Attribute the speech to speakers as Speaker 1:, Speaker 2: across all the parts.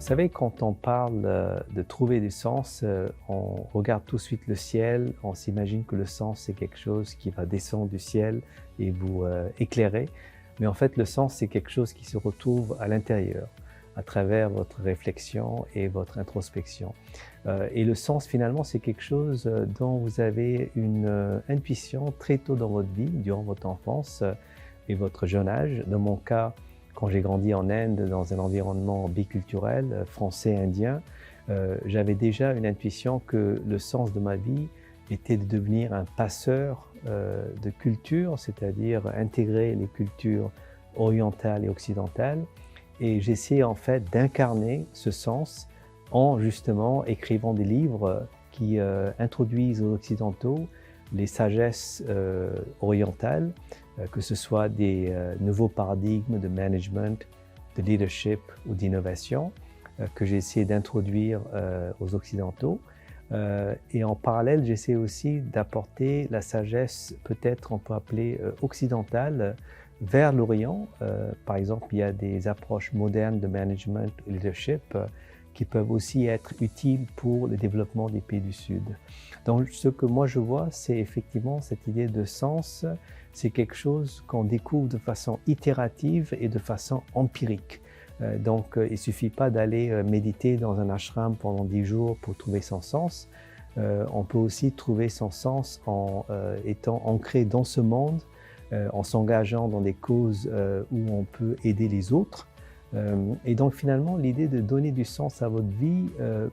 Speaker 1: savez, quand on parle de trouver du sens, on regarde tout de suite le ciel, on s'imagine que le sens c'est quelque chose qui va descendre du ciel et vous éclairer. Mais en fait, le sens c'est quelque chose qui se retrouve à l'intérieur, à travers votre réflexion et votre introspection. Et le sens finalement c'est quelque chose dont vous avez une intuition très tôt dans votre vie, durant votre enfance et votre jeune âge. Dans mon cas, quand j'ai grandi en Inde, dans un environnement biculturel, français-indien, j'avais déjà une intuition que le sens de ma vie était de devenir un passeur de culture, c'est-à-dire intégrer les cultures orientales et occidentales. Et j'essayais en fait d'incarner ce sens en justement écrivant des livres qui introduisent aux Occidentaux les sagesses orientales, que ce soit des nouveaux paradigmes de management, de leadership ou d'innovation, que j'ai essayé d'introduire aux Occidentaux. Et en parallèle, j'essaie aussi d'apporter la sagesse, peut-être on peut appeler occidentale, vers l'Orient. Par exemple, il y a des approches modernes de management et leadership qui peuvent aussi être utiles pour le développement des pays du Sud. Donc ce que moi je vois, c'est effectivement cette idée de sens, c'est quelque chose qu'on découvre de façon itérative et de façon empirique. Donc il ne suffit pas d'aller méditer dans un ashram pendant 10 jours pour trouver son sens. On peut aussi trouver son sens en étant ancré dans ce monde, en s'engageant dans des causes où on peut aider les autres. Et donc finalement, l'idée de donner du sens à votre vie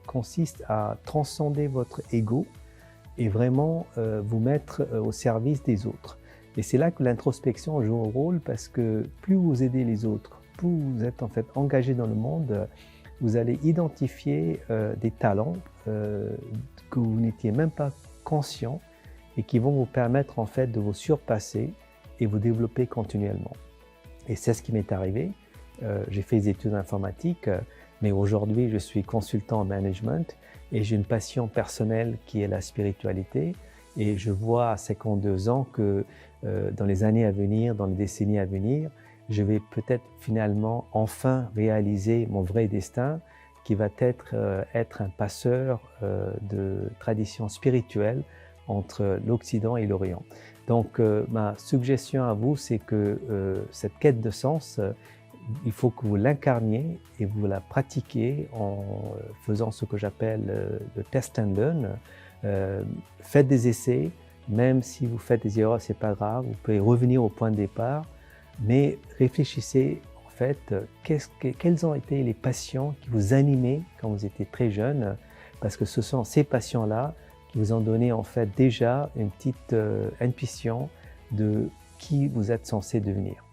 Speaker 1: consiste à transcender votre ego et vraiment vous mettre au service des autres. Et c'est là que l'introspection joue un rôle, parce que plus vous aidez les autres, plus vous êtes en fait engagé dans le monde, vous allez identifier des talents que vous n'étiez même pas conscient et qui vont vous permettre en fait de vous surpasser et vous développer continuellement. Et c'est ce qui m'est arrivé. J'ai fait des études informatiques, mais aujourd'hui je suis consultant en management et j'ai une passion personnelle qui est la spiritualité. Et je vois à 52 ans que dans les années à venir, dans les décennies à venir, je vais peut-être finalement enfin réaliser mon vrai destin, qui va être un passeur de traditions spirituelles entre l'Occident et l'Orient. Donc ma suggestion à vous, c'est que cette quête de sens, il faut que vous l'incarniez et vous la pratiquiez en faisant ce que j'appelle le test and learn. Faites des essais, même si vous faites des erreurs, c'est pas grave, vous pouvez revenir au point de départ, mais réfléchissez en fait, quelles ont été les passions qui vous animaient quand vous étiez très jeune, parce que ce sont ces passions-là qui vous ont donné en fait déjà une petite intuition de qui vous êtes censé devenir.